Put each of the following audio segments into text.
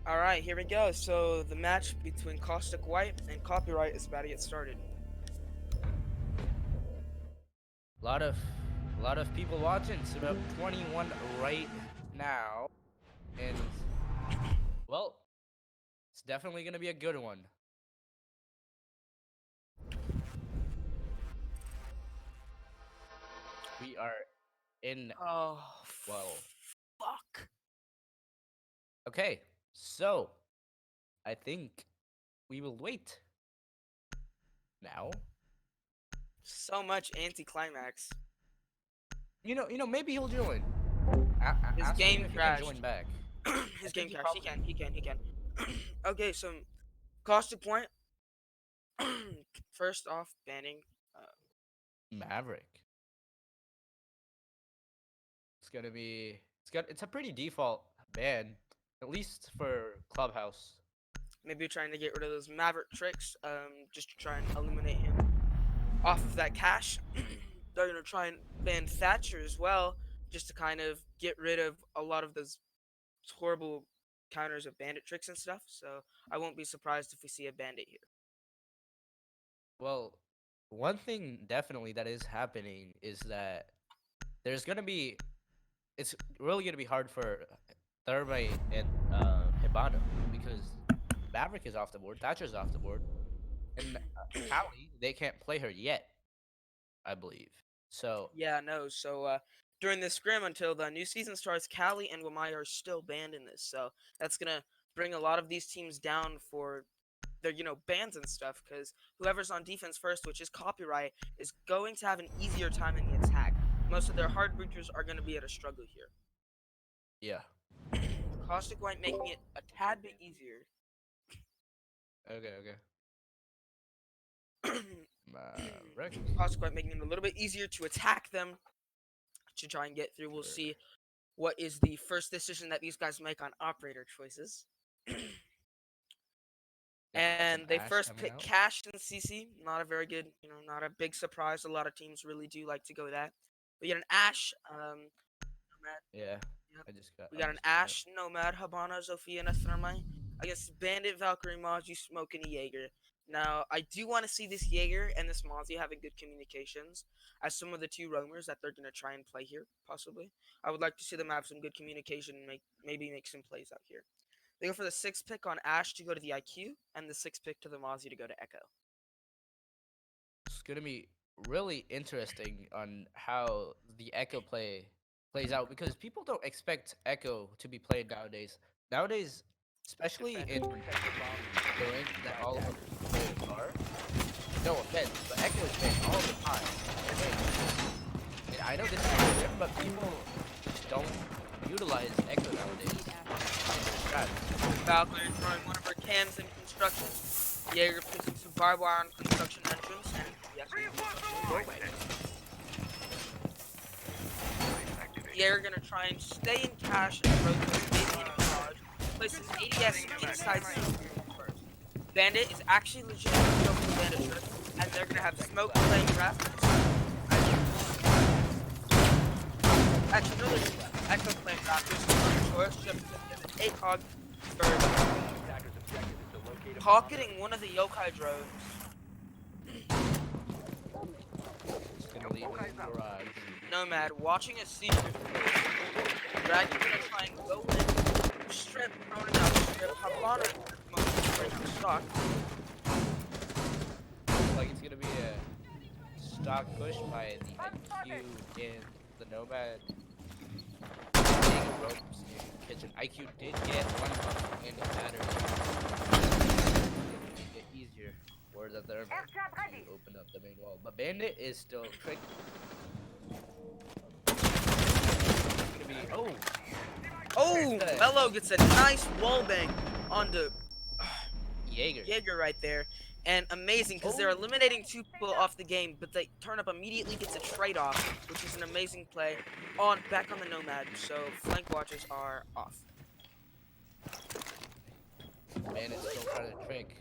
Alright, here we go. So the match between Caustic White and Copyright is about to get started. A lot of people watching. It's about 21 right now, and well, it's definitely gonna be a good one. We are in. Oh, Well, fuck. okay. So I think we will wait now. So much anticlimax. Maybe he'll join. His Ask him game if he can crashed. join back. I His game think he crashed. He probably can, he can, he can. Okay, so Caustic Point. First off, banning. Maverick. It's gonna be. It's a pretty default ban, at least for Clubhouse. Maybe trying to get rid of those Maverick tricks. Just to try and eliminate him off of that cache. They're gonna try and ban Thatcher as well, just to kind of get rid of a lot of those horrible counters of bandit tricks and stuff. So I won't be surprised if we see a bandit here. Well, one thing definitely that is happening is that there's gonna be it's really gonna be hard for Thermite and Hibana because Maverick is off the board, Thatcher's off the board, and Callie they can't play her yet, I believe. So Yeah, no. So during this scrim until the new season starts, Cali and Wamai are still banned in this. So that's gonna bring a lot of these teams down for their bans and stuff. Because whoever's on defense first, which is Copyright, is going to have an easier time in the attack. Most of their hard breachers are gonna be at a struggle here. yeah, Caustic White making it a tad bit easier. okay. Maverick. Caustic White making it a little bit easier to attack them to try and get through. We'll Sure. see what is the first decision that these guys make on operator choices. Some And they Ash first coming pick out. Cash and CC. Not a very good, not a big surprise. A lot of teams really do like to go with that. We get an Ash, Nomad. Yeah, Yep. I'm We got an just getting it. Ash, Nomad, Habana, Zofia, and a Thermite. Against Bandit, Valkyrie, Mozzie, Smoke, and a Jaeger. Now, I do want to see this Jaeger and this Mozzie having good communications as some of the two roamers that they're going to try and play here, possibly. I would like to see them have some good communication and maybe make some plays out here. They go for the 6th pick on Ash to go to the IQ, and the 6th pick to the Mozzie to go to Echo. It's gonna be really interesting on how the Echo plays out because people don't expect Echo to be played nowadays. Nowadays, especially in the rank that all of the players are. No offense, but Echo is played all the time. And I know this is weird, but people just don't utilize Echo nowadays. Valkyrie throwing one of her cams in construction. Jaeger placing some barbed wire on construction entrance, and yes, doorway. Jaeger gonna try and stay in cash and rotate maybe in garage. Places ADS inside first. Bandit is actually legitimately going for Bandit shirt, and they're gonna have Smoke playing draft. Actually, no, they're Echo playing Raptors. Choice, just ACOG third. Pocketing one of the yokai drones. It's gonna leave it in the garage. Nomad watching a secret. Dragon's gonna try and go in. Strip, throwing out strip. Havana right now stock. Looks like it's gonna be a stock push by the IQ and the Nomad. Taking ropes in kitchen. IQ did get one pump and a battery. Get easier for the Thermite to open up the main wall. But Bandit is still tricky. Gonna be Oh, Mello gets a nice wall bang onto Jaeger. Jaeger right there. And amazing because they're eliminating 2 people off the game, but they turn up immediately gets a trade off, which is an amazing play back on the Nomad. So flank watchers are off. Bandit's still trying to trick.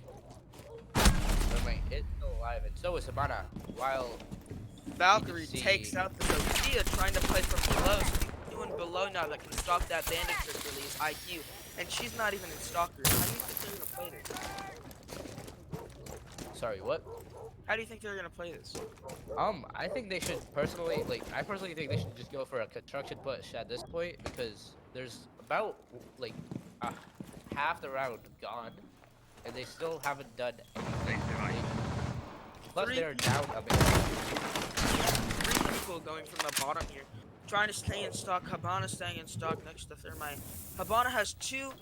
Thermite is still alive, and so is Habana. While Valkyrie see- takes out the Sophia, trying to play from below. So doing below now that can stop that bandit trick release. IQ and she's not even in Stalker. How do you think they're gonna play this? Sorry, what? How do you think they're gonna play this? I think they should personally, like, I personally think they should just go for a construction push at this point because there's about like uh, half the round gone, and they still haven't done anything. Plus, Three they're people, down a bit. three people going from the bottom here, trying to stay in stock. Habana staying in stock next to Thermite. Habana has two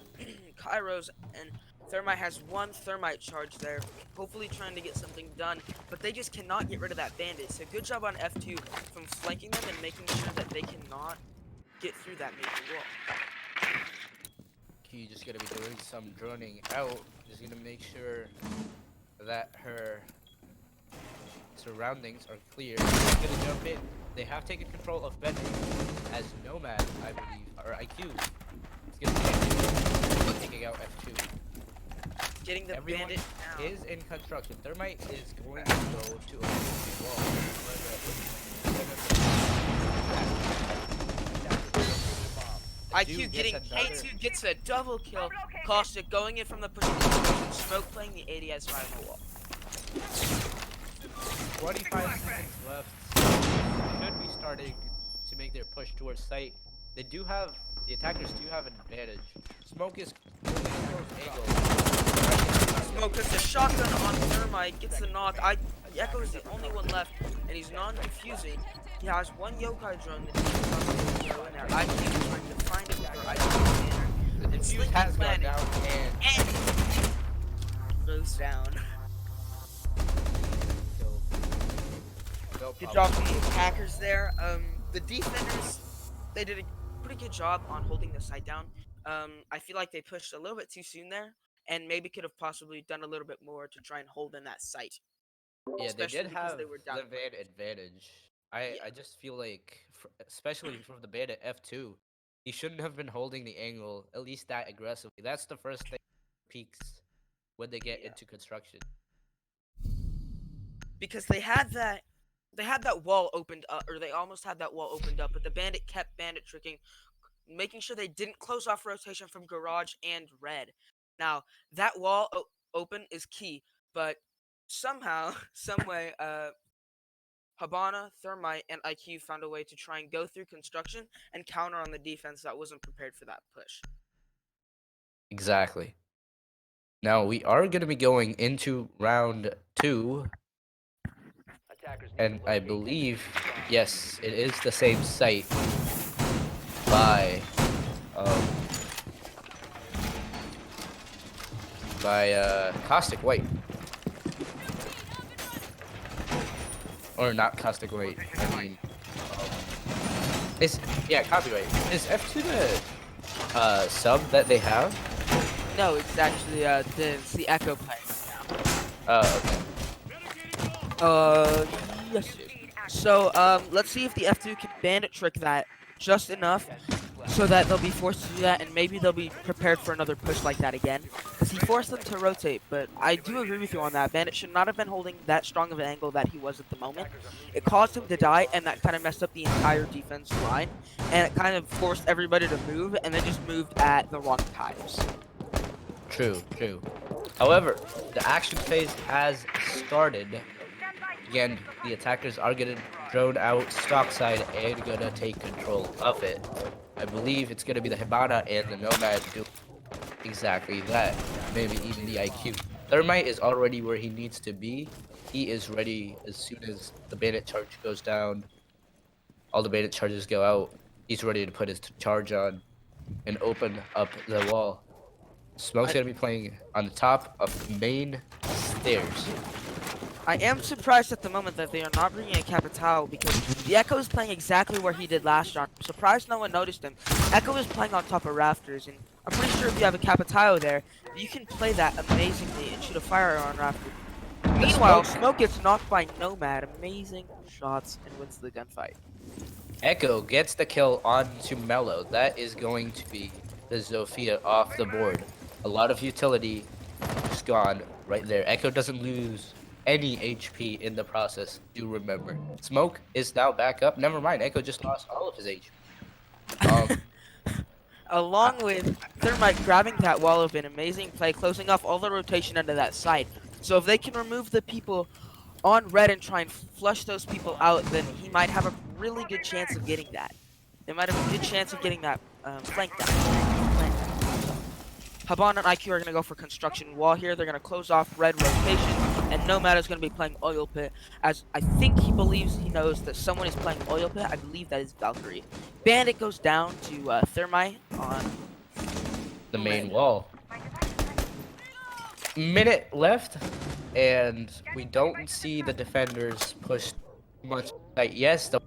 Kairos, and Thermite has one Thermite charge there. Hopefully trying to get something done, but they just cannot get rid of that bandit. So good job on F2 from flanking them and making sure that they cannot get through that major wall. Key just gonna be doing some droning out. Just gonna make sure that her surroundings are clear. She's gonna jump in. They have taken control of Bentley as Nomad, I believe, or IQ. It's gonna be taking out F2. Getting the Everyone bandit down. is in construction. Thermite is going to go to a wall. IQ getting K2 gets a double kill. Caustic going in from the push. Smoke playing the ADS final wall. 25 seconds left. Should be starting to make their push towards site. They do have, the attackers do have an advantage. Smoke is Smoke puts a shotgun on Thermite, gets the knock. Echo is the only one left, and he's non-defusing. He has one yokai drone that he can possibly throw in there. I think he's trying to find him with their the defuse has gone down and goes down. Good job from the attackers there. The defenders, they did a pretty good job on holding the site down. I feel like they pushed a little bit too soon there, and maybe could have possibly done a little bit more to try and hold in that site. Yeah, they did have they were down. the van advantage. I just feel like, especially from the beta F2, he shouldn't have been holding the angle at least that aggressively. That's the first thing peaks when they get into construction. Because they had that wall opened up, or they almost had that wall opened up, but the bandit kept bandit tricking, making sure they didn't close off rotation from garage and red. Now that wall open is key, but somehow, someway, Habana, Thermite, and IQ found a way to try and go through construction and counter on the defense that wasn't prepared for that push. Exactly. Now we are going to be going into round 2, and I believe, yes, it is the same site by Caustic White. Or not Caustic White, I mean, Caustic White. Is F2 the sub that they have? No, it's actually it's the Echo playing right now. Oh, okay. Yes. So let's see if the F2 can bandit trick that just enough so that they'll be forced to do that, and maybe they'll be prepared for another push like that again. Because he forced them to rotate, but I do agree with you on that. Bandit should not have been holding that strong of an angle that he was at the moment. It caused him to die, and that kind of messed up the entire defense line, and it kind of forced everybody to move, and they just moved at the wrong times. True. However, the action phase has started. Again, the attackers are gonna drone out stock side and gonna take control of it. I believe it's gonna be the Hibana and the Nomad doing exactly that. Maybe even the IQ. Thermite is already where he needs to be. He is ready as soon as the bandit charge goes down. All the bandit charges go out. He's ready to put his charge on and open up the wall. Smoke's gonna be playing on the top of the main stairs. I am surprised at the moment that they are not bringing a Capitao, because the Echo is playing exactly where he did last round. I'm surprised no one noticed him. Echo is playing on top of rafters, and I'm pretty sure if you have a Capitao there, you can play that amazingly and shoot a fire on rafters. Meanwhile, Smoke gets knocked by Nomad. Amazing shots and wins the gunfight. Echo gets the kill onto Mellow. That is going to be the Zofia off the board. A lot of utility just gone right there. Echo doesn't lose any HP in the process, do remember. Smoke is now back up. Never mind, Echo just lost all of his HP. Uh, Along with Thermite grabbing that wall open, amazing play, closing off all the rotation under that side. So if they can remove the people on red and try and flush those people out, then he might have a really good chance of getting that. They might have a good chance of getting that flank down. Haban and IQ are going to go for construction wall here. They're going to close off red rotation, and Nomad is going to be playing oil pit. As I think he believes he knows that someone is playing oil pit. I believe that is Valkyrie. Bandit goes down to Thermite on the main red. wall. Minute left, and we don't see the defenders push much. Like, yes, the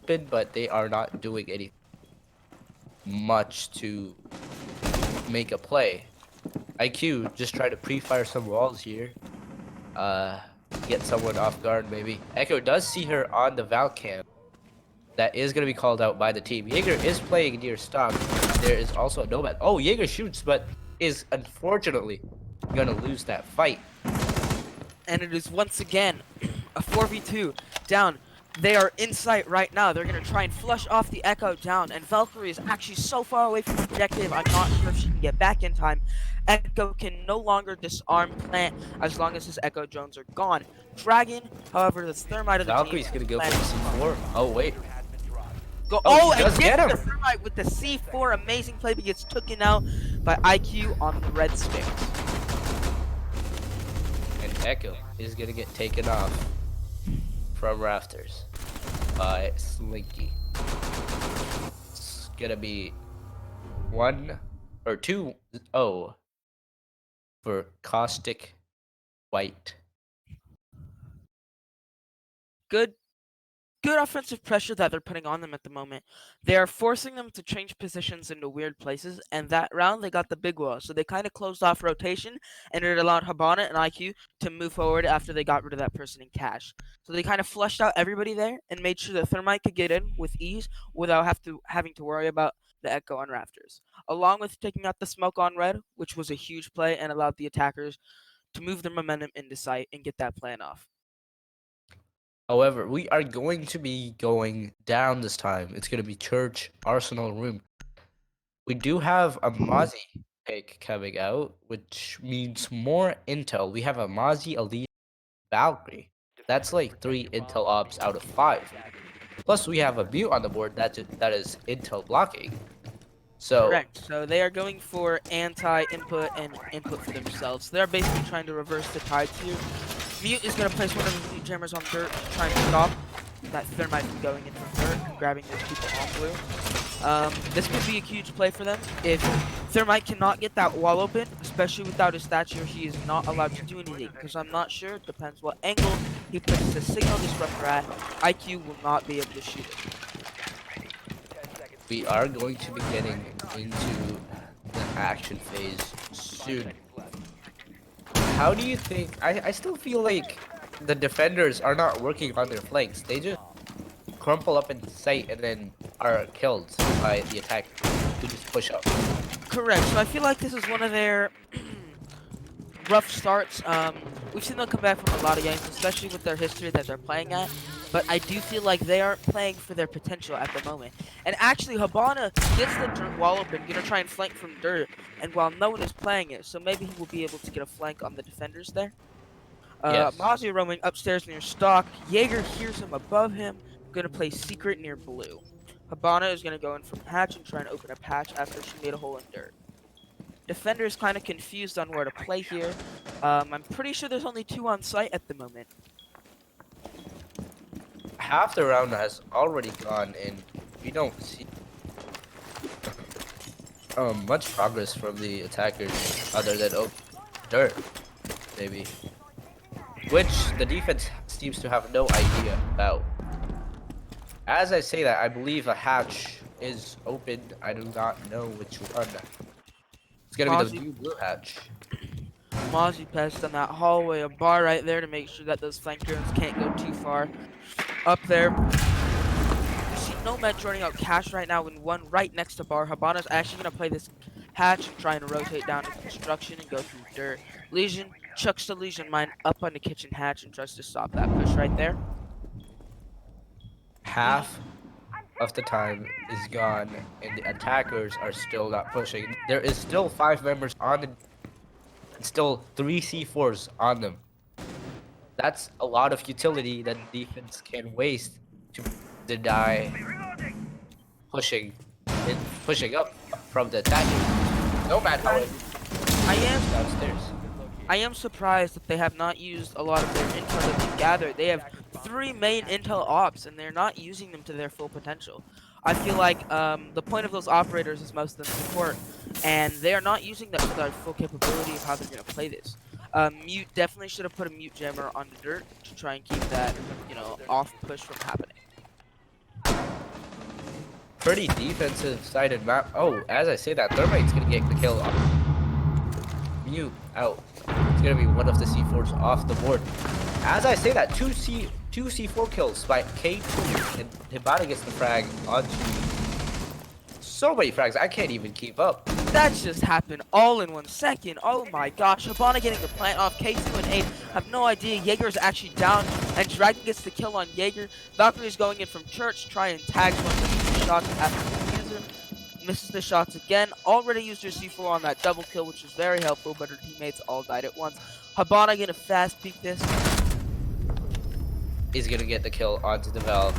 open, but they are not doing anything much to make a play. IQ just try to pre-fire some walls here. Uh, get someone off guard maybe. Echo does see her on the Valcam. That is going to be called out by the team. Jaeger is playing near stock. There is also a Nomad. Oh, Jaeger shoots, but is unfortunately going to lose that fight. And it is once again a 4v2 down. They are in sight right now. They're going to try and flush off the Echo down. And Valkyrie is actually so far away from the objective, I'm not sure if she can get back in time. Echo can no longer disarm Plant as long as his Echo drones are gone. Dragon, however, the Thermite of the Valkyrie's team. going to go for C4. Oh, wait. Go, Oh, she and does gets get the him. Thermite with the C4. Amazing play, but gets taken out by IQ on the red sticks. And Echo is going to get taken off from rafters by Slinky. It's going to be 1 or 2-0 for Caustic White. Good offensive pressure that they're putting on them at the moment. They are forcing them to change positions into weird places, and that round they got the big wall. So they kind of closed off rotation, and it allowed Habana and IQ to move forward after they got rid of that person in cash. So they kind of flushed out everybody there and made sure the Thermite could get in with ease without having to worry about the Echo on rafters. Along with taking out the smoke on red, which was a huge play and allowed the attackers to move their momentum into sight and get that plan off. However, we are going to be going down this time. It's going to be Church Arsenal Room. We do have a Mozzie pick coming out, which means more intel. We have a Mozzie, Elite, Valkyrie. That's like 3 intel ops out of 5. Plus, we have a Mute on the board that is intel blocking. So, Correct. So they are going for anti-input and input for themselves. They're basically trying to reverse the tides here. Mute is going to place one of his mute jammers on dirt to try and stop that Thermite from going in from dirt and grabbing those people on blue. This could be a huge play for them. If Thermite cannot get that wall open, especially without his stature, he is not allowed to do anything. Because I'm not sure, it depends what angle he puts the signal disruptor at. IQ will not be able to shoot it. we are going to be getting into the action phase soon. How do you think? I still feel like the defenders are not working on their flanks. They just crumple up in sight and then are killed by the attack who just push up. Correct. So I feel like this is one of their rough starts. We've seen them come back from a lot of games, especially with their history that they're playing at. But I do feel like they aren't playing for their potential at the moment. And actually, Habana gets the dirt wall open, gonna try and flank from dirt. And while no one is playing it, so maybe he will be able to get a flank on the defenders there. Yes. Mozzie roaming upstairs near stock. Jaeger hears him above him. Gonna play secret near blue. Habana is gonna go in from hatch and try and open a patch after she made a hole in dirt. Defender is kind of confused on where to play here. I'm pretty sure there's only 2 on site at the moment. Half the round has already gone and we don't see much progress from the attackers other than dirt maybe, which the defense seems to have no idea about. As I say that, I believe a hatch is open. I do not know which one. It's gonna be the blue hatch. Mozzie passed on that hallway, a bar right there to make sure that those flank drones can't go too far. Up there, you see Nomad joining out cash right now in one right next to bar. Habana's actually gonna play this hatch and trying to rotate down to construction and go through dirt. Legion chucks the Legion mine up on the kitchen hatch and tries to stop that push right there. Half of the time is gone, and the attackers are still not pushing. There is still 5 members on the and still 3 C4s on them. That's a lot of utility that defense can waste to deny pushing and pushing up from the attacker. Nomad, I however, I am downstairs. I am surprised that they have not used a lot of their intel that they've gathered. They have three main intel ops, and they're not using them to their full potential. I feel like the point of those operators is most of them support, and they are not using that to their full capability of how they're going to play this. Mute definitely should have put a mute jammer on the dirt to try and keep that, off push from happening. Pretty defensive sided map. Oh, as I say that, Thermite's gonna get the kill on Mute out. It's gonna be one of the C4s off the board. As I say that, two C4 kills by K2, and Hibata gets the frag onto so many frags. I can't even keep up. That just happened all in 1 second. Oh my gosh. Habana getting the plant off. K2 and 8 have no idea. Jaeger's actually down, and Dragon gets the kill on Jaeger. Valkyrie's going in from Church, trying and tags one of the shots after the user. Misses the shots again. Already used her C4 on that double kill, which was very helpful, but her teammates all died at once. Habana gonna fast peek this. Is gonna get the kill onto the Valve.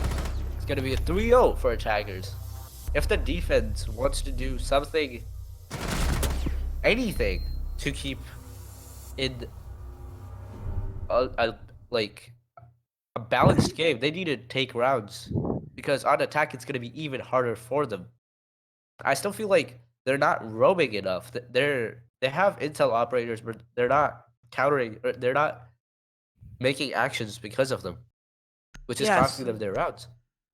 It's gonna be a 3-0 for attackers. If the defense wants to do something, anything to keep in like a balanced game, they need to take rounds, because on attack it's gonna be even harder for them. I still feel like they're not roaming enough. They have intel operators, but they're not countering. Or they're not making actions because of them, which is Yes. costing them their rounds.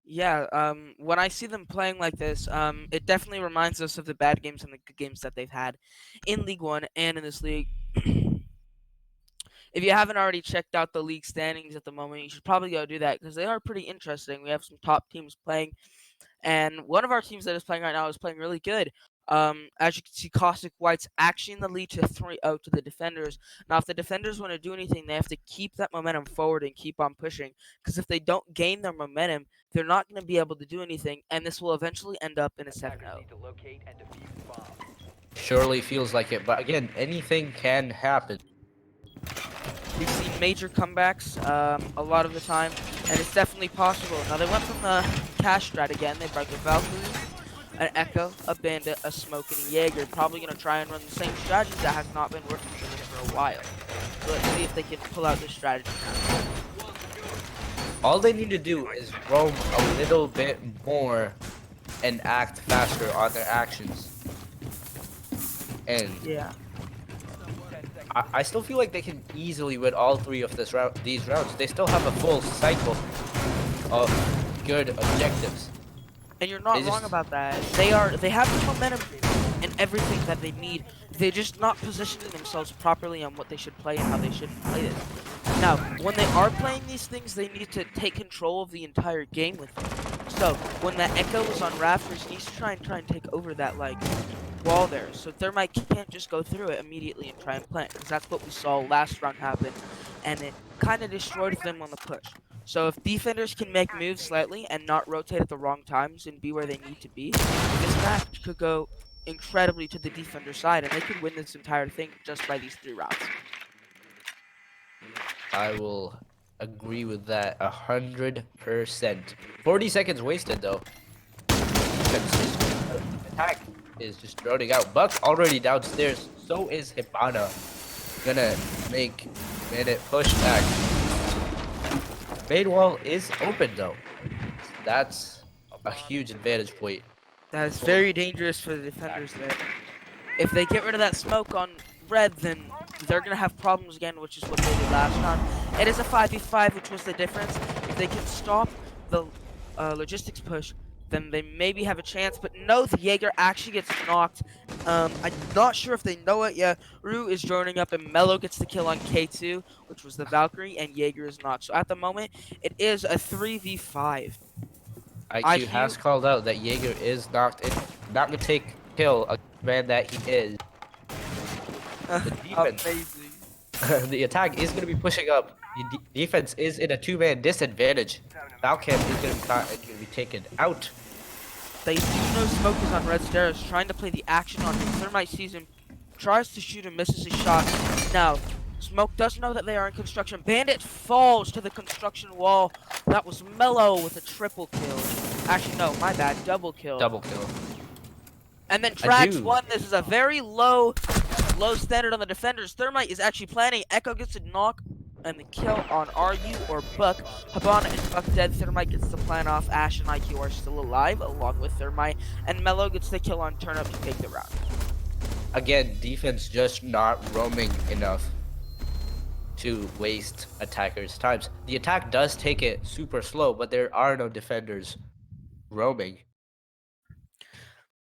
Yeah, when I see them playing like this, it definitely reminds us of the bad games and the good games that they've had in League One and in this league. If you haven't already checked out the league standings at the moment, you should probably go do that because they are pretty interesting. We have some top teams playing, and one of our teams that is playing right now is playing really good. As you can see, Caustic White's actually in the lead to 3-0 to the defenders. Now, if the defenders want to do anything, they have to keep that momentum forward and keep on pushing. Because if they don't gain their momentum, they're not going to be able to do anything, and this will eventually end up in a 7-0. Surely feels like it, but again, anything can happen. We've seen major comebacks a lot of the time, and it's definitely possible. Now, they went from the cash strat again. They brought the Valkyrie, an Echo, a Bandit, a Smoke, and a Jaeger. Probably going to try and run the same strategy that has not been working for them for a while. So let's see if they can pull out this strategy now. All they need to do is roam a little bit more and act faster on their actions. And Yeah. I still feel like they can easily win all three of these rounds. They still have a full cycle of good objectives. And you're not wrong about that. They have the momentum and everything that they need. They're just not positioning themselves properly on what they should play and how they should play it. Now, when they are playing these things, they need to take control of the entire game with them. So when that Echo is on rafters, he needs to try and take over that wall there. So Thermite can't just go through it immediately and try and plant, because that's what we saw last round happen, and it kind of destroyed them on the push. So if defenders can make moves slightly and not rotate at the wrong times and be where they need to be, this match could go incredibly to the defender side, and they could win this entire thing just by these 3 rounds. I will agree with that 100%. 40 seconds wasted though. Attack is just droning out. Buck already downstairs. So is Hibana. Gonna make Bandit push back. Main wall is open though. That's a huge advantage point. That is very dangerous for the defenders there. If they get rid of that smoke on red, then they're going to have problems again, which is what they did last round. It is a 5v5, which was the difference. If they can stop the logistics push, then they maybe have a chance. But no, the Jaeger actually gets knocked. I'm not sure if they know it yet. Rue is joining up, and Mello gets the kill on K2, which was the Valkyrie, and Jaeger is not. So at the moment, it is a 3v5. IQ has called out that Jaeger is knocked in, not gonna take kill a man that he is. The defense, Amazing. the attack is gonna be pushing up. The defense is in a 2-man disadvantage. Valcam is gonna be caught and gonna be taken out. They do know Smoke is on Red Stairs, trying to play the action on him. Thermite sees him, tries to shoot and misses his shot. Now, Smoke does know that they are in construction. Bandit falls to the construction wall. That was Mellow with a triple kill. Actually, no, my bad, double kill. Double kill. And then I Drax do. one. This is a very low standard on the defenders. Thermite is actually planning. Echo gets a knock and the kill on RU or Buck. Habana and Buck dead. Thermite gets the plan off. Ash and IQ are still alive along with Thermite. And Mello gets the kill on Turn Up to take the round. Again, defense just not roaming enough to waste attackers' times. The attack does take it super slow, but there are no defenders roaming.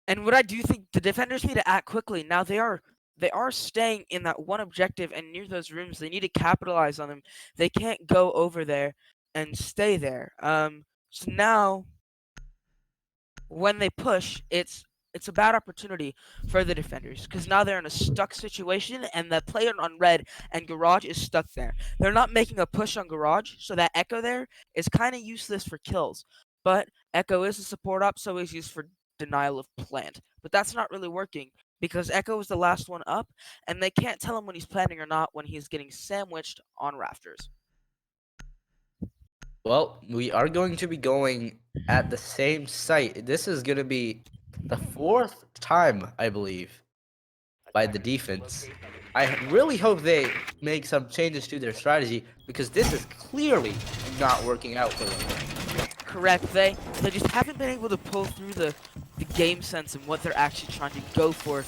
And what I do think the defenders need to act quickly. Now they are staying in that one objective and near those rooms. They need to capitalize on them. They can't go over there and stay there. So now when they push, it's a bad opportunity for the defenders because now they're in a stuck situation and the player on red and Garage is stuck there. They're not making a push on Garage, so that Echo there is kind of useless for kills. But Echo is a support op, so he's used for denial of plant. But that's not really working because Echo is the last one up and they can't tell him when he's planting or not when he's getting sandwiched on rafters. Well, we are going to be going at the same site. This is going to be the fourth time, I believe, by the defense. I really hope they make some changes to their strategy because this is clearly not working out for them. Correct. They just haven't been able to pull through the game sense and what they're actually trying to go for.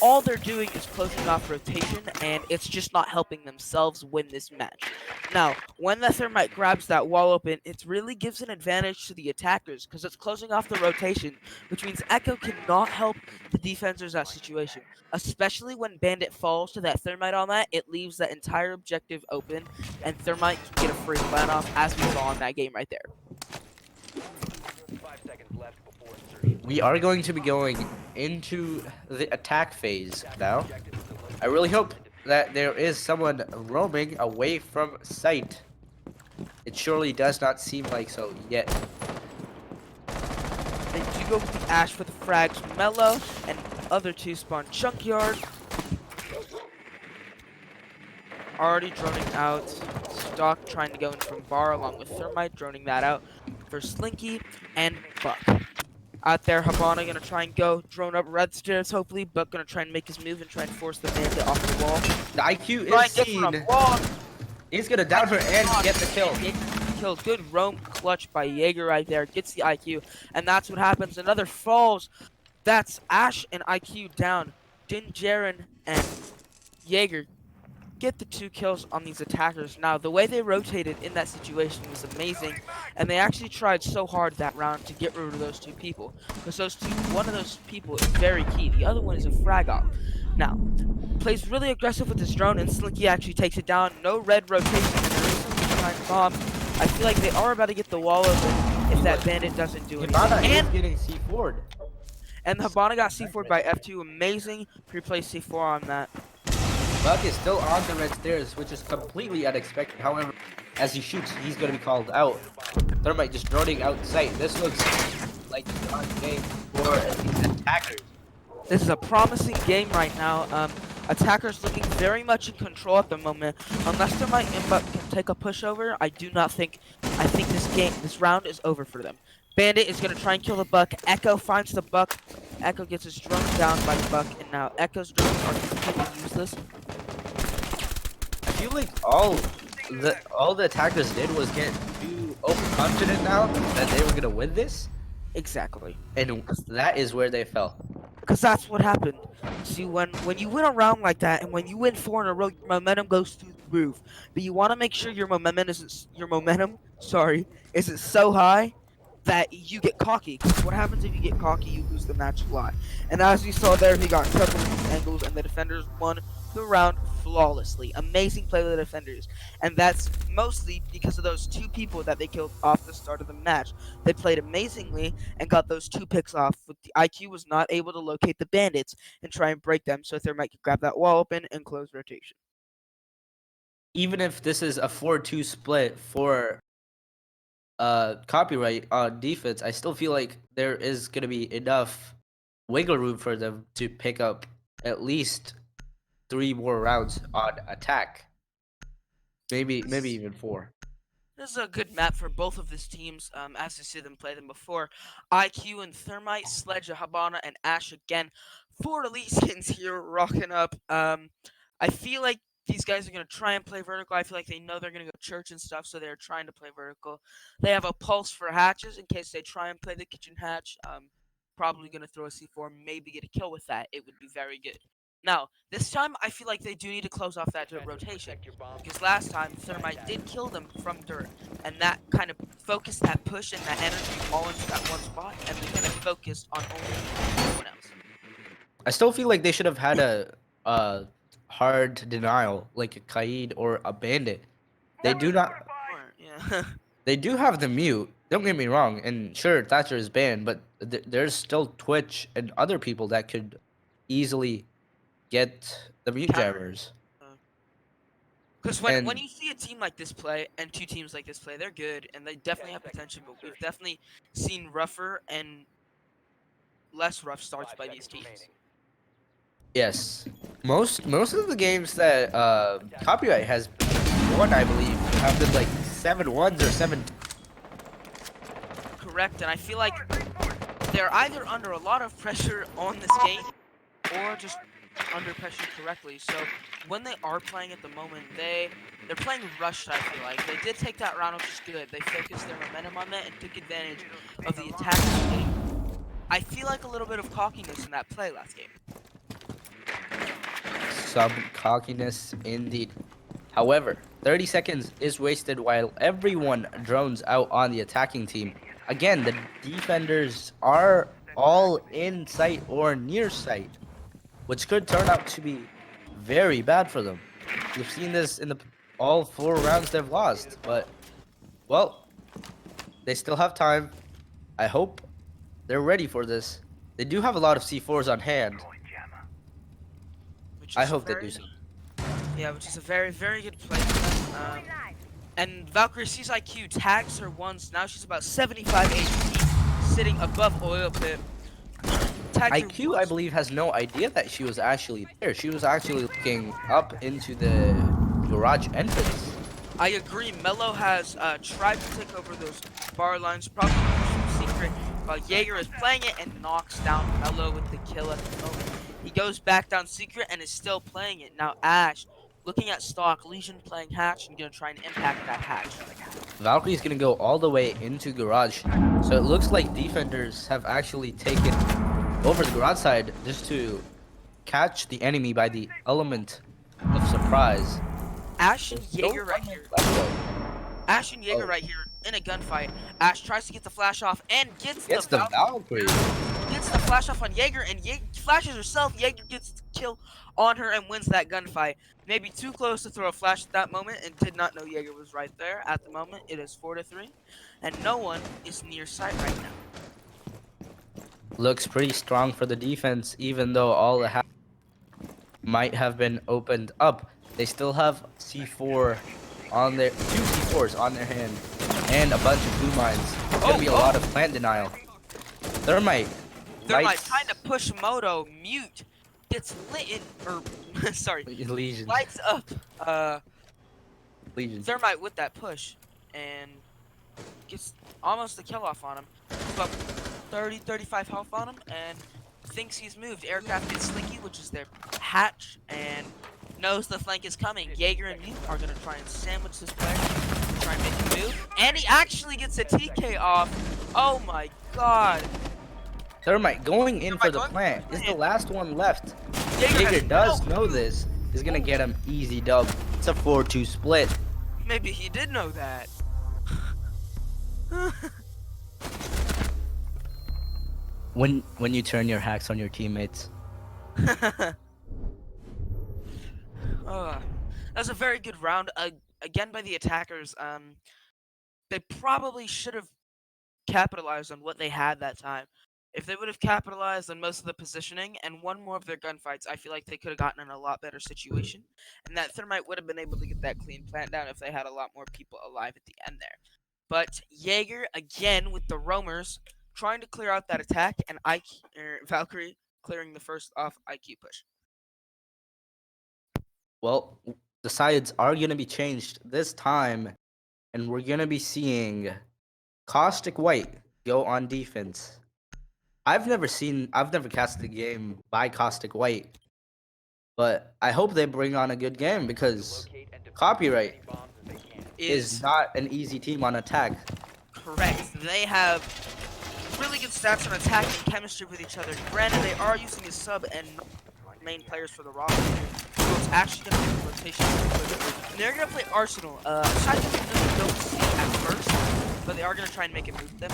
All they're doing is closing off rotation, and it's just not helping themselves win this match. Now, when the Thermite grabs that wall open, it really gives an advantage to the attackers because it's closing off the rotation, which means Echo cannot help the defenders in that situation. Especially when Bandit falls to that Thermite on that, it leaves that entire objective open, and Thermite can get a free plan off, as we saw in that game right there. We are going to be going into the attack phase now. I really hope that there is someone roaming away from sight. It surely does not seem like so yet. They do go with the Ash for the frags. Mellow and other two spawn Junkyard. Already droning out. Stock trying to go in from Bar along with Thermite, droning that out for Slinky and Buck. Out there, Habana gonna try and go drone up red stairs, hopefully. Buck gonna try and make his move and try and force the bandit off the wall. The IQ is seen. He's gonna down her and get the kill. Kills. Good roam clutch by Jaeger right there. Gets the IQ, and that's what happens. Another falls. That's Ash and IQ down. Din Jaren and Jaeger get the 2 kills on these attackers. Now, the way they rotated in that situation was amazing, and they actually tried so hard that round to get rid of those 2 people. Because one of those people is very key. The other one is a frag op. Now, plays really aggressive with his drone, and Slinky actually takes it down. No red rotation, and there is some behind bomb. I feel like they are about to get the wall open if that bandit doesn't do anything. And getting C4'd. And Habana got C4'd by F2. Amazing pre-play C4 on that. Buck is still on the red stairs, which is completely unexpected. However, as he shoots, he's going to be called out. Thermite just droning out sight. This looks like a fun game for these attackers. This is a promising game right now. Attackers looking very much in control at the moment. Unless Thermite and Buck can take a pushover, I think this round is over for them. Bandit is going to try and kill the Buck. Echo finds the Buck. Echo gets his drone down by the Buck, and now Echo's drones are completely useless. I feel like all the attackers did was get too overconfident now that they were gonna win this. Exactly. And that is where they fell. Because that's what happened. See, when you win a round like that, and when you win 4 in a row, your momentum goes through the roof. But you want to make sure your momentum isn't so high that you get cocky. Because what happens if you get cocky, you lose the match a lot. And as you saw there, he got several of these angles, and the defenders won the round flawlessly. Amazing play by the defenders. And that's mostly because of those 2 people that they killed off the start of the match. They played amazingly and got those 2 picks off. But the IQ was not able to locate the bandits and try and break them, so Thermite could grab that wall open and close rotation. Even if this is a 4-2 split for copyright on defense, I still feel like there is gonna be enough wiggle room for them to pick up at least 3 more rounds on attack. Maybe This even 4. This is a good map for both of these teams, as you see them play them before. IQ and Thermite, Sledge, Habana, and Ash again. 4 elite skins here rocking up. I feel like these guys are going to try and play vertical. I feel like they know they're going to go church and stuff, so they're trying to play vertical. They have a pulse for hatches in case they try and play the kitchen hatch. Probably going to throw a C4, maybe get a kill with that. It would be very good. Now, this time, I feel like they do need to close off that rotation. Because last time, Thermite did kill them from dirt. And that kind of focused that push and that energy all into that one spot. And they kind of focused on only no one else. I still feel like they should have had a hard denial like a Kaid or a Bandit. They do not. Or, yeah. They do have the mute. Don't get me wrong. And sure, Thatcher is banned, but there's still Twitch and other people that could easily get the mute Counter. jammers. Because when And you see a team like this play and two teams like this play, they're good and they definitely have potential. But we've definitely seen rougher and less rough starts by these teams. yes, most of the games that copyright has won, I believe, have been like 7-1s or 7. Correct, and I feel like they're either under a lot of pressure on this game or just under pressure correctly. So when they are playing at the moment, they're playing rushed. I feel like they did take that round, which is good. They focused their momentum on that and took advantage of the attack game. I feel like a little bit of cockiness in that play last game. Some cockiness indeed. However, 30 seconds is wasted while everyone drones out on the attacking team. Again, the defenders are all in sight or near sight, which could turn out to be very bad for them. We've seen this in the all 4 rounds they've lost, but well, they still have time. I hope they're ready for this. They do have a lot of C4s on hand. Which I is hope they do very so. Yeah, which is a very, very good play. And Valkyrie sees IQ, tags her once. Now she's about 75 HP, sitting above Oil Pit. Tagged her IQ, I once. believe, has no idea that she was actually there. She was actually looking up into the garage entrance. I agree. Mello has tried to take over those bar lines, probably from secret, while Jaeger is playing it and knocks down Mello with the kill at the moment. He goes back down secret and is still playing it. Now Ash, looking at stock, Legion playing hatch and gonna try and impact that hatch. Valkyrie's gonna go all the way into garage. So it looks like defenders have actually taken over the garage side just to catch the enemy by the element of surprise. Ash and There's no Jaeger right one here. left though. Ash and Jaeger Oh, right here in a gunfight. Ash tries to get the flash off and gets gets the the Valkyrie. gets the flash off on Jaeger, and Jaeger flashes herself. Jaeger gets the kill on her and wins that gunfight. Maybe too close to throw a flash at that moment, and did not know Jaeger was right there. At the moment, it is 4-3, and no one is near sight right now. Looks pretty strong for the defense, even though all the might have been opened up. They still have C4 on their 2 C4s on their hand and a bunch of blue mines. It's gonna be a lot of plant denial. Thermite. They're like Lights. trying to push Moto. Mute gets lit in, or sorry, Legion. lights up. Legion. Thermite with that push and gets almost the kill off on him. About 30-35 health on him and thinks he's moved. Aircraft gets Slinky, which is their hatch, and knows the flank is coming. Jaeger and Mute are gonna try and sandwich this player, try and make him move, and he actually gets a TK off. Oh my god. Thermite going in for the going for the plant is the plant. last one left. Jaeger has Jaeger does no know clue. this. Is gonna get him easy dub. It's a 4-2 split. Maybe he did know that. When you turn your hacks on your teammates. That's a very good round. Again by the attackers. They probably should have capitalized on what they had that time. If they would have capitalized on most of the positioning and won more of their gunfights, I feel like they could have gotten in a lot better situation. And that Thermite would have been able to get that clean plant down if they had a lot more people alive at the end there. But Jaeger again with the roamers trying to clear out that attack, and Valkyrie clearing the first off IQ push. Well, the sides are gonna be changed this time, and we're gonna be seeing Caustic White go on defense. I've never casted a game by Caustic White, but I hope they bring on a good game because Copyright is Is not an easy team on attack. correct. They have really good stats on attack and chemistry with each other. Granted, they are using a sub and main players for the roster, so it's actually going to be a rotation. And they're going to play Arsenal. Side that don't see at first, but they are going to try and make it move them.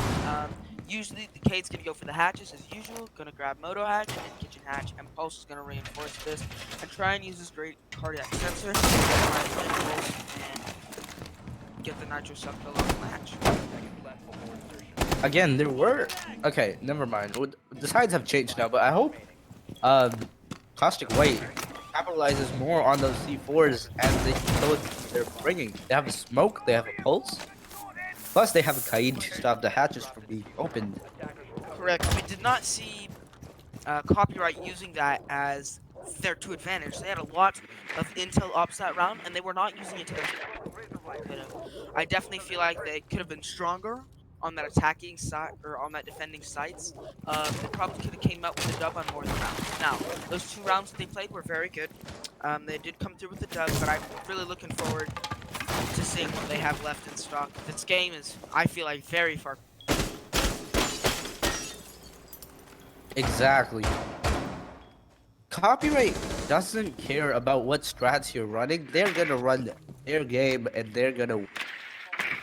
Usually, the Cade's going to go for the hatches as usual, going to grab Moto Hatch and then Kitchen Hatch, and Pulse is going to reinforce this and try and use his great cardiac sensor to get the Nitro Sub kill on the hatch. Again, there were okay. Never mind. The sides have changed now, but I hope um, Caustic White capitalizes more on those C4s and the ability they're bringing. They have a smoke, they have a pulse, plus they have a Kaid to stop the hatches from being opened. Correct. We did not see Copyright using that as their to advantage. They had a lot of intel ops that round, and they were not using it to their I definitely feel like they could have been stronger on that attacking side or on that defending sites. They probably could have came out with a dub on more than rounds. Now, those 2 rounds that they played were very good. They did come through with the dub, but I'm really looking forward to seeing what they have left in stock. This game is, I feel like, very far. Exactly. Copyright doesn't care about what strats you're running. They're gonna run their game and they're gonna.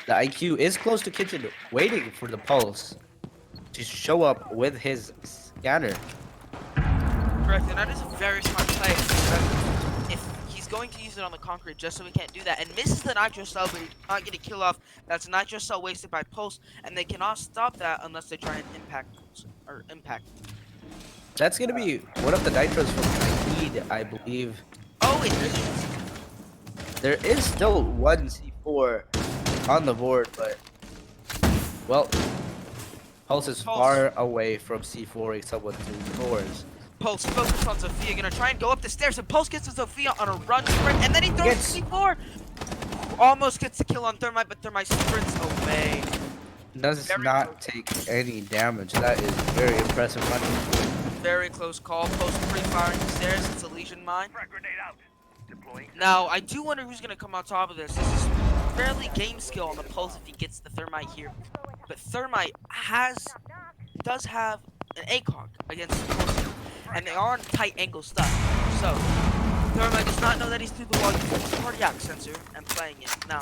The IQ is close to Kitchen, waiting for the pulse to show up with his scanner. Correct, and that is a very smart play. If he's going to use it on the concrete just so he can't do that, and misses the Nitro Cell, but he cannot get a kill off, that's a Nitro Cell wasted by Pulse, and they cannot stop that unless they try and impact. That's gonna be one of the nitros from Need, I believe. Oh, it is. There is still one C4 on the board, but well, Pulse is far away from C4ing someone through doors. Pulse focus on Zofia, gonna try and go up the stairs, and Pulse gets to Zofia on a run sprint, and then he throws C4! Almost gets the kill on Thermite, but Thermite sprints away. Does not take any damage. That is very impressive running. Very close call. Pulse pre-firing the stairs, it's a Legion mine. Now, I do wonder who's gonna come on top of this. This is fairly game skill on the Pulse if he gets the Thermite here. But Thermite does have an ACOG against the Pulse, and they are on tight angle stuff. So, Thermite does not know that he's through the wall using his cardiac sensor and playing it. Now,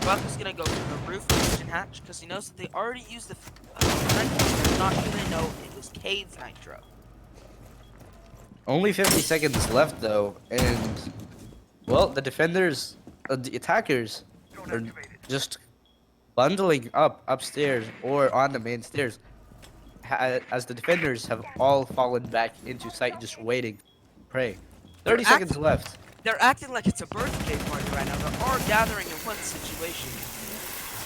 Buck is gonna go for the roof of Kitchen Hatch because he knows that they already used the Nitro. Not sure they know it was Cade's Nitro. Only 50 seconds left though, and well, the defenders, the attackers are just bundling up upstairs or on the main stairs as the defenders have all fallen back into sight just waiting. Pray. 30 seconds left. They're acting like it's a birthday party right now. They are gathering in one situation.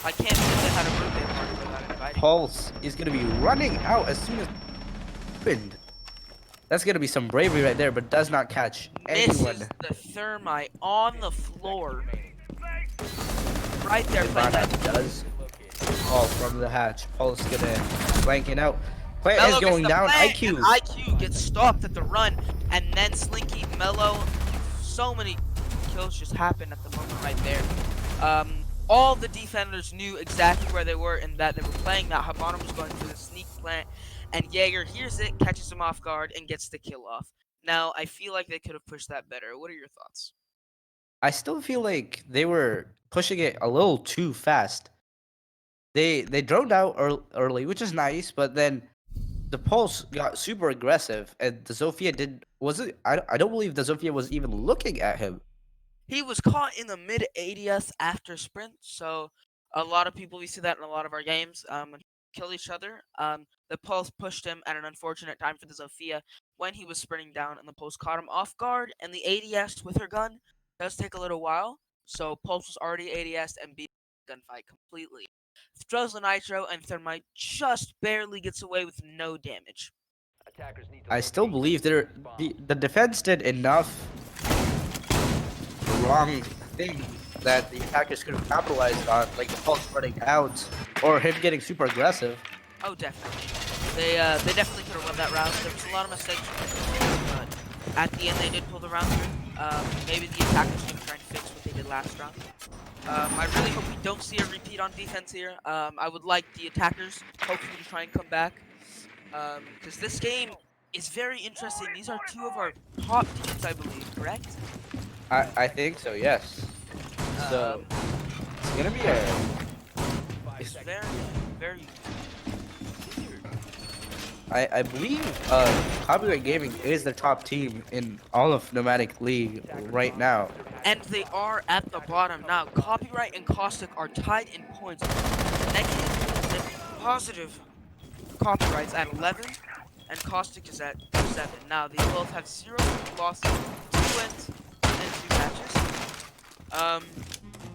I can't believe they had a birthday party without inviting. Pulse is going to be running out as soon as opened. That's going to be some bravery right there, but does not catch anyone. Misses the Thermite on the floor. Right there. That does fall from the hatch. Pulse going to flank it out. Plant Mello is going down. IQ. IQ gets stopped at the run, and then Slinky, Mello. So many kills just happened at the moment right there. All the defenders knew exactly where they were and that they were playing that. Habana was going for the sneak plant, and Jaeger hears it, catches him off guard, and gets the kill off. Now, I feel like they could have pushed that better. What are your thoughts? I still feel like they were pushing it a little too fast. They droned out early, which is nice, but then the Pulse got super aggressive, and the Zofia did. Was it? I don't believe the Zofia was even looking at him. He was caught in the mid 80th after sprint, so a lot of people, we see that in a lot of our games, kill each other. The Pulse pushed him at an unfortunate time for the Zofia when he was sprinting down, and the Pulse caught him off guard, and the ADS with her gun does take a little while, so Pulse was already ADS and beat the gunfight completely. throws the nitro, and Thermite just barely gets away with no damage. I still believe the defense did enough wrong things that the attackers could have capitalized on, like the pulse running out or him getting super aggressive. Oh, definitely. They definitely could have won that round. There was a lot of mistakes from the defense, but at the end they did pull the round through. Maybe the attackers are going to try and fix what they did last round. I really hope we don't see a repeat on defense here. I would like the attackers hopefully to try and come back. Because this game is very interesting. These are two of our top teams, I believe, correct? I think so, yes. So Um, it's gonna be a it's very, very weird. I believe Copyright Gaming is the top team in all of Nomadic League right now. And they are at the bottom now. Copyright and Caustic are tied in points. Negative and positive Copyrights at 11, and Caustic is at 7. Now, they both have 0 losses, 2 wins, and 2 matches.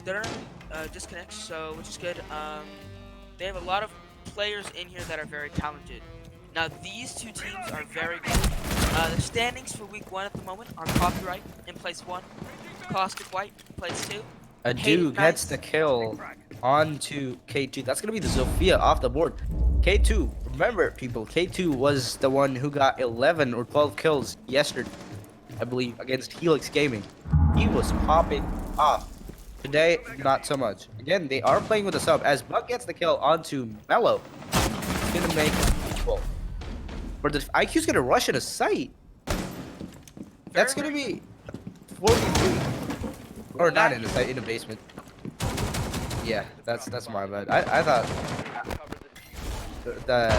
There are disconnects, so which is good. They have a lot of players in here that are very talented. Now, these two teams are very good. The standings for week 1 at the moment are Copyright in place 1, Caustic White in place 2. Adu gets the kill onto K2. That's gonna be the Zofia off the board. K2, remember people, K2 was the one who got 11 or 12 kills yesterday, I believe, against Helix Gaming. He was popping off. Today, not so much. Again, they are playing with a sub. As Buck gets the kill onto Mellow, it's gonna make it equal. But the IQ's gonna rush in a sight. That's gonna be 43. Or not in the site, in the basement. Yeah, that's my bad. I thought the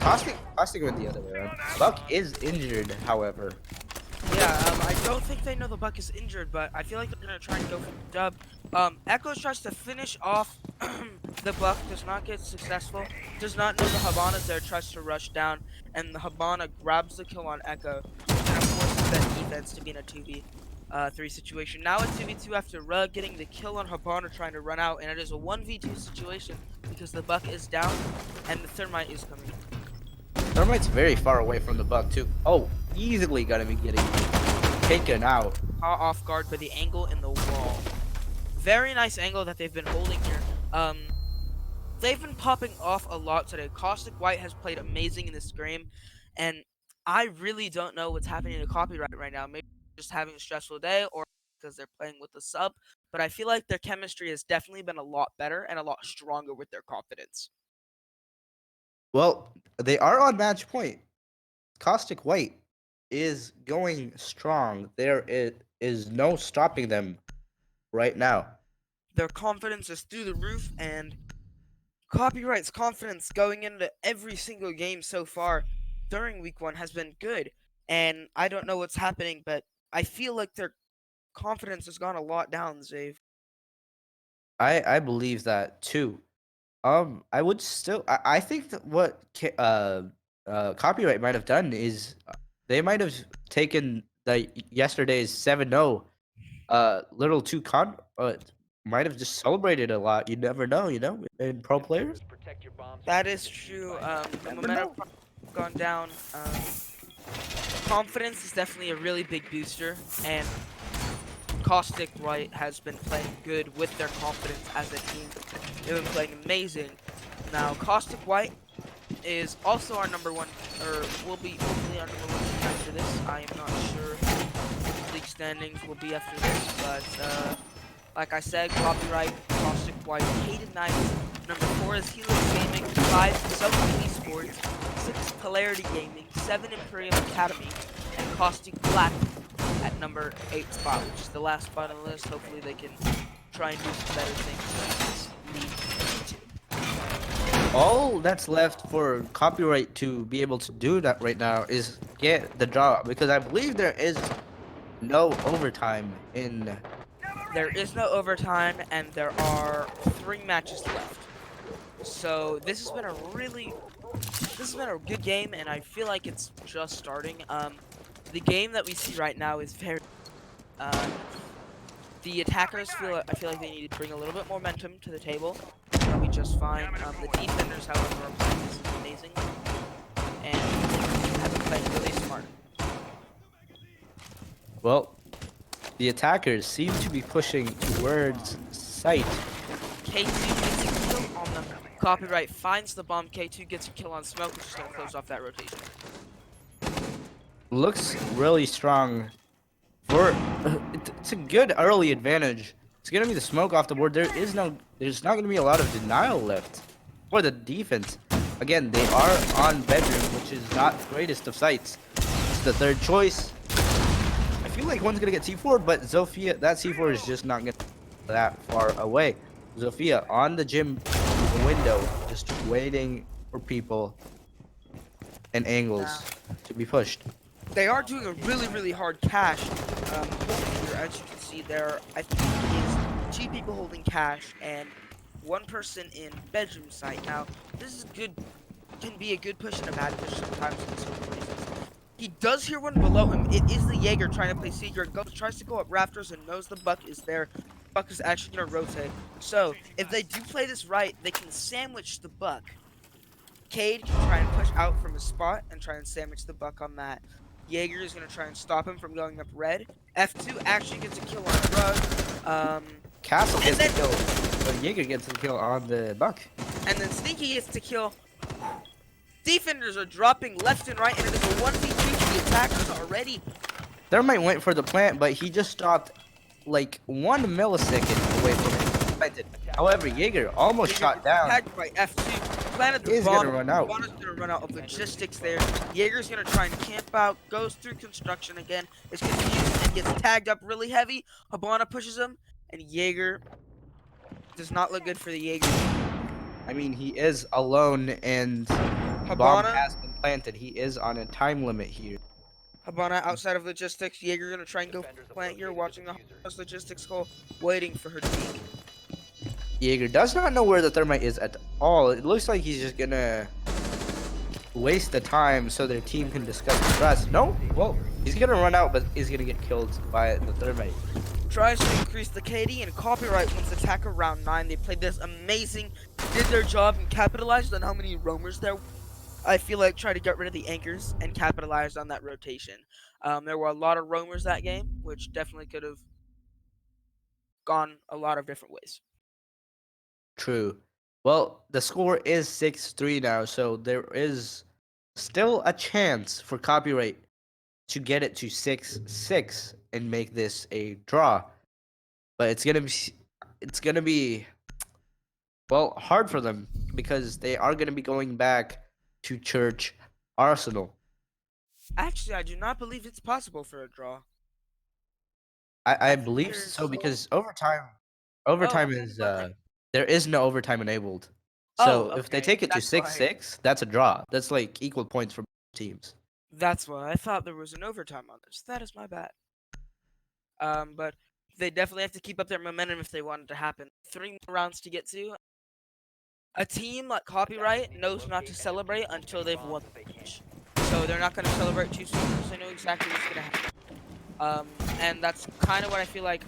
Caustic went the other way around. Buck is injured, however. Yeah, I don't think they know the Buck is injured, but I feel like they're gonna try and go for the dub. Echo tries to finish off the Buck, does not get successful, does not know the Habana's there, tries to rush down, and the Habana grabs the kill on Echo, and forces that defense to be in a 2v3 situation. Now it's 2v2 after Rug getting the kill on Habana trying to run out, and it is a 1v2 situation because the Buck is down and the Thermite is coming. Thermite's very far away from the Buck too. Oh, easily gonna be getting taken out. Caught off guard by the angle in the wall. Very nice angle that they've been holding here. They've been popping off a lot today. Caustic White has played amazing in this game, and I really don't know what's happening to Copyright right now. Maybe just having a stressful day or because they're playing with the sub, but I feel like their chemistry has definitely been a lot better and a lot stronger with their confidence. Well, they are on match point. Caustic White is going strong. There is no stopping them right now. Their confidence is through the roof, and Copyright's confidence going into every single game so far during week 1 has been good. And I don't know what's happening, but I feel like their confidence has gone a lot down, ZaVe. I believe that too. I would still. I think that what Copyright might have done is they might have taken the yesterday's 7-0 little too might have just celebrated a lot. You never know, in pro players. That is true. The Never momentum know. has gone down. Confidence is definitely a really big booster, and Caustic White has been playing good with their confidence as a team. They've been playing amazing. Now, Caustic White is also our number 1, or will be hopefully our number 1 team after this. I am not sure league standings will be after this, but like I said, Copyright, Caustic White, Hayden Knight, number 4 is Helix Gaming, 5 ZaVe Esports, 6 Polarity Gaming, 7 Imperium Academy, and Caustic Black at number 8 spot, which is the last spot on the list. Hopefully they can try and do some better things in this league. All that's left for Copyright to be able to do that right now is get the draw, because I believe there is no overtime in. There is no overtime, and there are 3 matches left. So this has been a good game, and I feel like it's just starting. The game that we see right now is very The attackers I feel like they need to bring a little bit more momentum to the table. They'll be just fine. The defenders, however, are playing this amazing and have been playing really smart. Well, the attackers seem to be pushing towards site. K2 gets a kill on them. Copyright finds the bomb. K2 gets a kill on Smoke, which is going to close off that rotation. Looks really strong. It's a good early advantage. It's gonna be the smoke off the board. There's not gonna be a lot of denial left for the defense. Again, they are on bedroom, which is not the greatest of sites. It's the third choice. I feel like one's gonna get C4, but Zofia, that C4 is just not gonna be that far away. Zofia on the gym window, just waiting for people and angles to be pushed. They are doing a really, really hard cash. Here, as you can see, there I think is 2 people holding cash and 1 person in bedroom site. Now, this is good. Can be a good push and a bad push sometimes in certain reasons. He does hear one below him. It is the Jaeger trying to play secret. Tries to go up rafters and knows the Buck is there. Buck is actually gonna rotate. So if they do play this right, they can sandwich the Buck. Cade can try and push out from his spot and try and sandwich the Buck on that. Jaeger is going to try and stop him from going up red. F2 actually gets a kill on Rug. Castle gets the kill, but Jaeger gets the kill on the Buck. And then Sneaky gets to kill. Defenders are dropping left and right, and it is a 1v2 for the attackers already. Thermite went for the plant, but he just stopped like 1 millisecond away from it. Planted. However, Jaeger almost shot down. Tagged by F2. Planted the He's bomb. gonna run out. Bonner's gonna run out of logistics there. Jaeger's gonna try and camp out, goes through construction again, is confused and gets tagged up really heavy. Habana pushes him, and Jaeger does not look good for the Jaeger. I mean, he is alone, and bomb has been planted. He is on a time limit here. Habana outside of logistics. Jaeger gonna try and go plant here, watching the logistics hole, waiting for her to peek. Jaeger does not know where the thermite is at all. It looks like he's just gonna waste the time so their team can discuss the rest. No, well, he's gonna run out, but he's gonna get killed by the thermite. Tries to increase the KD and copyright wins attacker round 9. They played this amazing, did their job and capitalized on how many roamers there. I feel like try to get rid of the anchors and capitalized on that rotation. There were a lot of roamers that game, which definitely could have gone a lot of different ways. True. Well, the score is 6-3 now, so there is still a chance for copyright to get it to 6-6 and make this a draw. But it's gonna be well hard for them because they are gonna be going back to Church Arsenal. Actually, I do not believe it's possible for a draw. I believe so because overtime is there is no overtime enabled. So if they take it to 6-6, that's a draw. That's like equal points for teams. That's why I thought there was an overtime on this. That is my bad. But they definitely have to keep up their momentum if they want it to happen. 3 more rounds to get to. A team like Copyright knows not to celebrate until they've won the match. So they're not going to celebrate too soon because they know exactly what's going to happen. And that's kind of what I feel like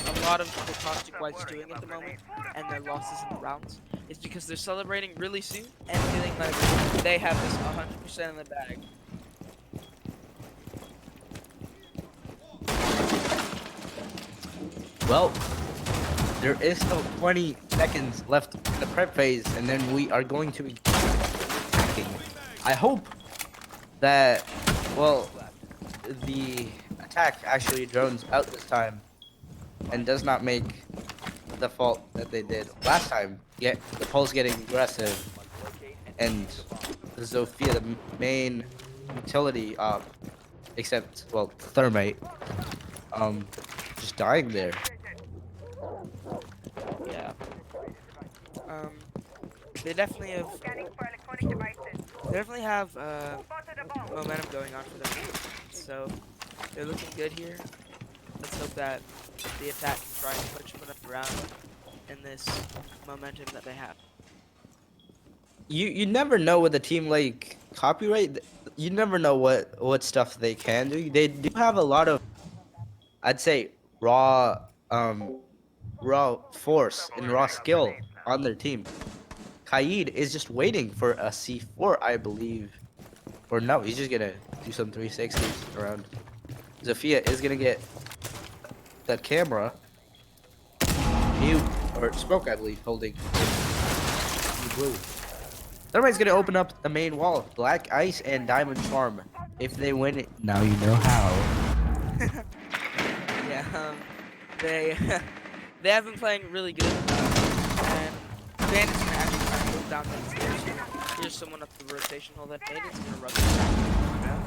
a lot of the Caustic White's doing at the moment, and their losses in the rounds, is because they're celebrating really soon and feeling like they have this 100% in the bag. Well, there is still 20 seconds left in the prep phase, and then we are going to be attacking. I hope that, well, the attack actually drones out this time and does not make the fault that they did last time. Yet the Pulse getting aggressive and the Zofia, the main utility except, well, Thermite, just dying there. Yeah. They definitely have momentum going on for them. So they're looking good here. Let's hope that the attack can try and push them around in this momentum that they have. You never know with a team like Copyright. You never know what stuff they can do. They do have a lot of, I'd say, raw raw force and raw skill on their team. Kaid is just waiting for a C4, I believe. Or no, he's just gonna do some 360s around. Zafia is gonna get that camera. Mute or smoke, I believe, holding blue. Thermite's gonna open up the main wall. Black Ice and Diamond Charm. If they win it, now you know how. Yeah, they they have been playing really good, and Bandit's gonna actually try and move down the stairs. Here's someone up the rotation hole that Bandit's gonna rush down.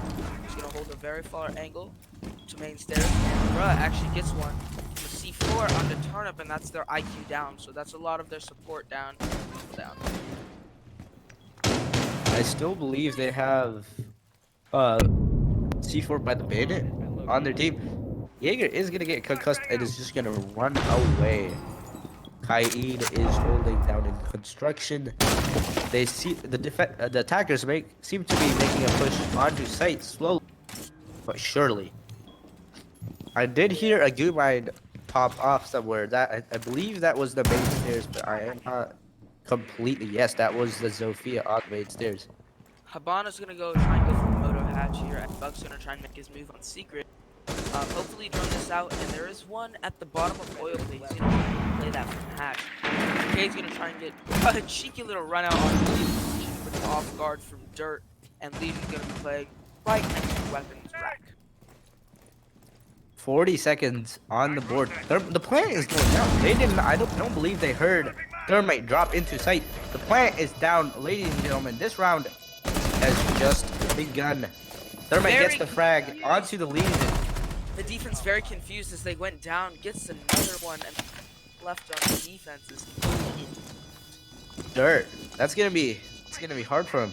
He's gonna hold a very far angle to main stairs, and Bruh actually gets one. The C4 on the turnip, and that's their IQ down. So that's a lot of their support down. Down. I still believe they have C4 by the Bandit on their team. Jaeger is gonna get concussed and is just gonna run away. Kaid is holding down in construction. They see the attackers seem to be making a push onto site slowly but surely. I did hear a goo mine pop off somewhere. That I believe that was the main stairs, but I am not completely. Yes, that was the Zofia on the main stairs. Habana's gonna go try and go for the moto hatch here, and Bug's gonna try and make his move on secret. Hopefully drone this out, and there is one at the bottom of oil, but he's gonna try and play that from hatch. Kay's gonna try and get a cheeky little run out on Legion with the off guard from dirt, and Legion's gonna be playing right next to weapons rack. 40 seconds on the board. The plant is going down. They didn't. I don't believe they heard Thermite drop into sight. The plant is down, ladies and gentlemen. This round has just begun. Thermite gets the frag onto the Legion. The defense very confused as they went down, gets another one, and left on the defense is dirt. It's gonna be hard for him.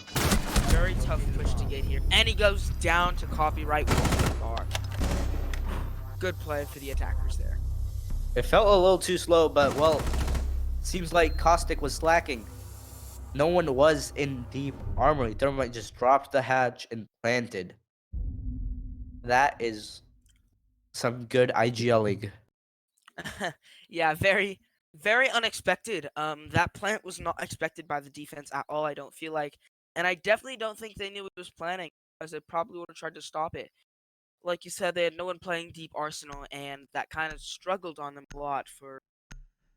Very tough push to get here, and he goes down to copyright one bar. Good play for the attackers there. It felt a little too slow, but well, seems like Caustic was slacking. No one was in deep armory. Thermite just dropped the hatch and planted. That is some good IGLing. Yeah, very, very unexpected. That plant was not expected by the defense at all, I don't feel like. And I definitely don't think they knew it was planning, as they probably would have tried to stop it. Like you said, they had no one playing deep arsenal, and that kind of struggled on them a lot for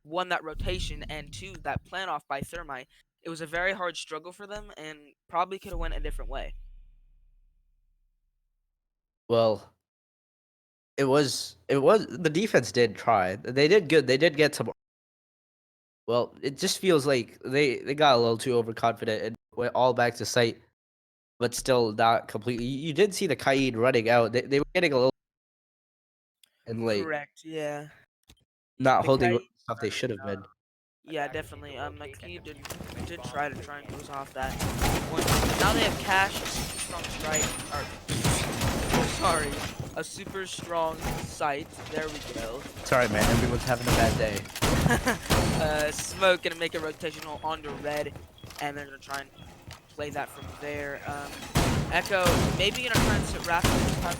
one, that rotation, and two, that plan off by Thermite. It was a very hard struggle for them, and probably could have went a different way. Well, it was the defense did try. They did good. They did get some. Well, it just feels like they got a little too overconfident and went all back to sight, but still not completely. You did see the Kaid running out. They were getting a little and like Correct, yeah. not The holding kite, stuff they should have been. yeah, definitely. McKee did try to try and close off that one. Now they have Cash, a super strong strike, or sorry, a super strong sight. There we go. Sorry, man. Everyone's having a bad day. Smoke gonna make a rotational onto red, and they're gonna try and play that from there. Echo maybe gonna try and sit rapid this time.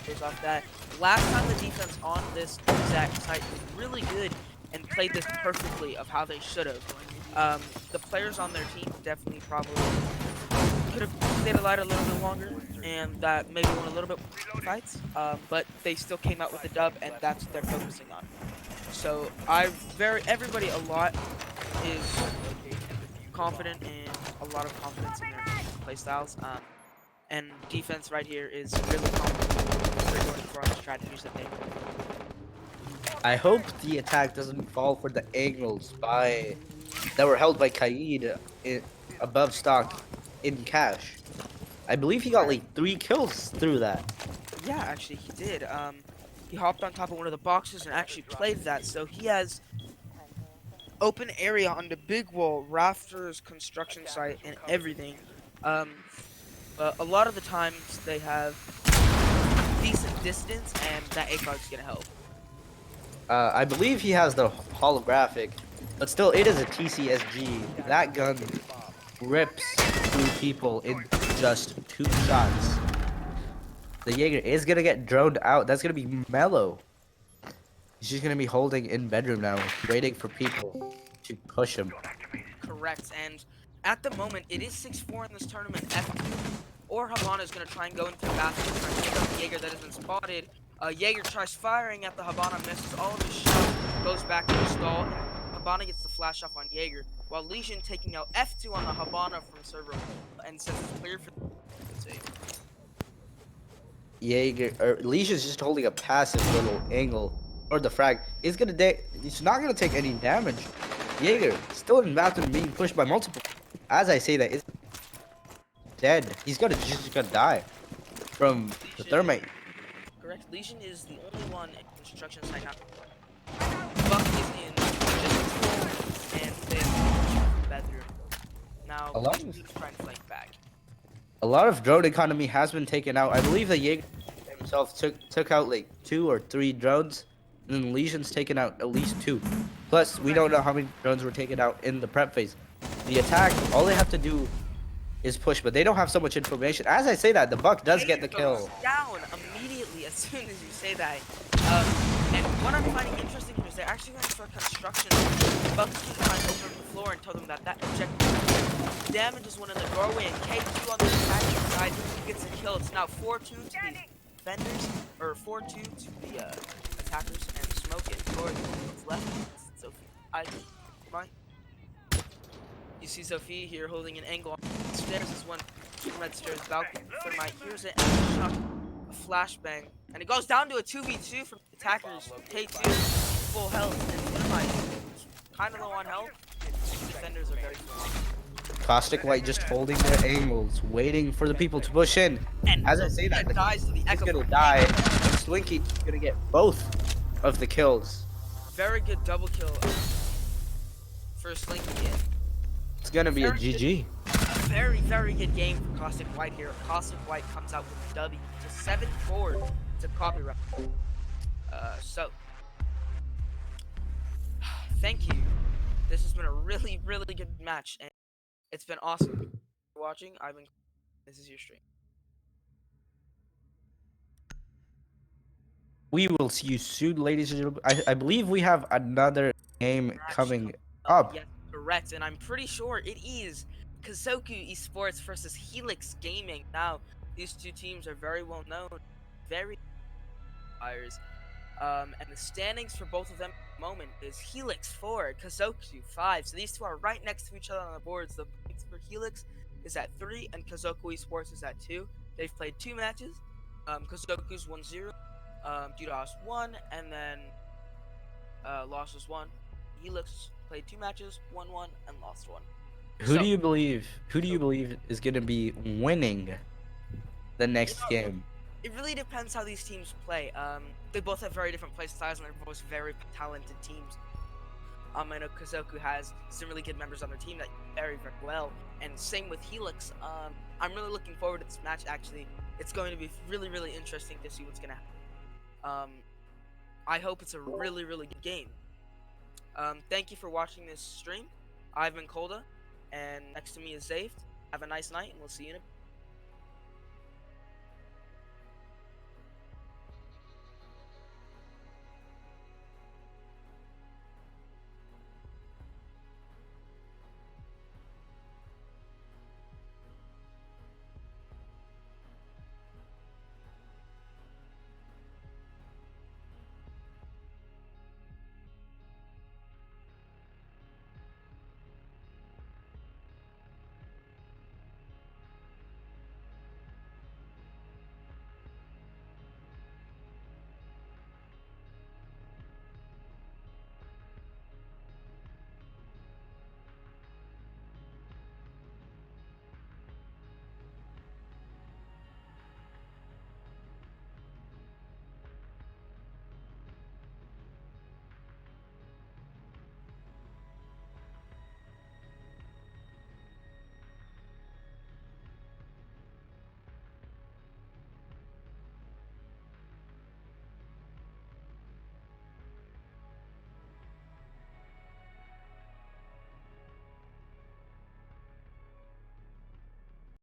Goes off that. Last time the defense on this exact site was really good and played this perfectly of how they should have. The players on their team definitely probably could have stayed alive a little bit longer, and that maybe won a little bit more fights. But they still came out with a dub, and that's what they're focusing on. So everybody a lot is confident and a lot of confidence in their playstyles. And defense right here is really confident. They're going for all the strategies that they. I hope the attack doesn't fall for the angles that were held by Kaid above stock in cash. I believe he got like 3 kills through that. Yeah, actually he did. He hopped on top of one of the boxes and actually played that, so he has open area on the big wall, rafters, construction site, and everything. But a lot of the times they have decent distance, and that ACOG's gonna help. I believe he has the holographic, but still, it is a TCSG. That gun rips through people in just 2 shots. The Jaeger is gonna get droned out. That's gonna be Mellow. He's just gonna be holding in bedroom now, waiting for people to push him. Correct. And at the moment, it is 6-4 in this tournament. F2 or Habana is going to try and go into the bathroom, try and pick up the Jaeger that has been spotted. Jaeger tries firing at the Habana, misses all of his shots, goes back to the stall, and Habana gets the flash off on Jaeger, while Legion taking out F2 on the Habana from server and says it's clear for the save. Jaeger or Leisha's just holding a passive little angle or the frag. He's not gonna take any damage. Jaeger still in bathroom being pushed by multiple. As I say that, it's dead. He's just gonna die from the Legion, thermite. correct. Legion is the only one in construction site now. Buck is in logistics and they have bedroom. Now, A lot Legion of is trying to flank back. a lot of drone economy has been taken out. I believe that Jaeger himself took out like 2 or 3 drones, and then Legion's taken out at least 2. Plus, we don't know how many drones were taken out in the prep phase. The attack, all they have to do is push, but they don't have so much information. As I say that, the Buck does get the kill. Down immediately as soon as you say that. And what I'm finding interesting here is they're actually going to start construction. Buck's going to try and open up the floor and tell them that objective damages one in the doorway, and K2 on the attacking side gets a kill. It's now 4-2 to the defenders, or 4-2 to the attackers, and Smoke and Tor what's left. So mine. You see Sophie here holding an angle on the stairs as one red stairs balcony. Thermite hears it and shot a flashbang. And it goes down to a 2v2 from the attackers. K2 full health and Thermite kind of low on health. The defenders are very full. Caustic White just holding their angles, waiting for the people to push in. And As I say that, dies to the he's echo. gonna die, and Swinky's gonna get both of the kills. Very good double kill for Slinky. It's gonna be a Very GG. Very, very good game for Caustic White here. Caustic White comes out with a W to 7-4 to copyright. So, thank you. This has been a really, really good match, and it's been awesome. For watching, this is your stream. We will see you soon, ladies and gentlemen. I believe we have another game coming up. Yes, correct, and I'm pretty sure it is Kazoku Esports versus Helix Gaming. Now, these two teams are very well known, very players. And the standings for both of them at the moment is Helix 4, Kazoku 5. So these two are right next to each other on the boards. The points for Helix is at 3 and Kazoku Esports is at 2. They've played 2 matches. Kazoku's 1-0, Judas 1, and then lost was 1. Helix played 2 matches, 1-1, and lost 1. Who do you believe is gonna be winning the next game? It really depends how these teams play. They both have very different play styles, and they're both very talented teams. I know Kazoku has some really good members on their team that very, very well, and same with Helix. I'm really looking forward to this match. Actually, it's going to be really, really interesting to see what's gonna happen. I hope it's a really, really good game. Thank you for watching this stream. I've been Kolda, and next to me is ZaVe. Have a nice night, and we'll see you in a bit.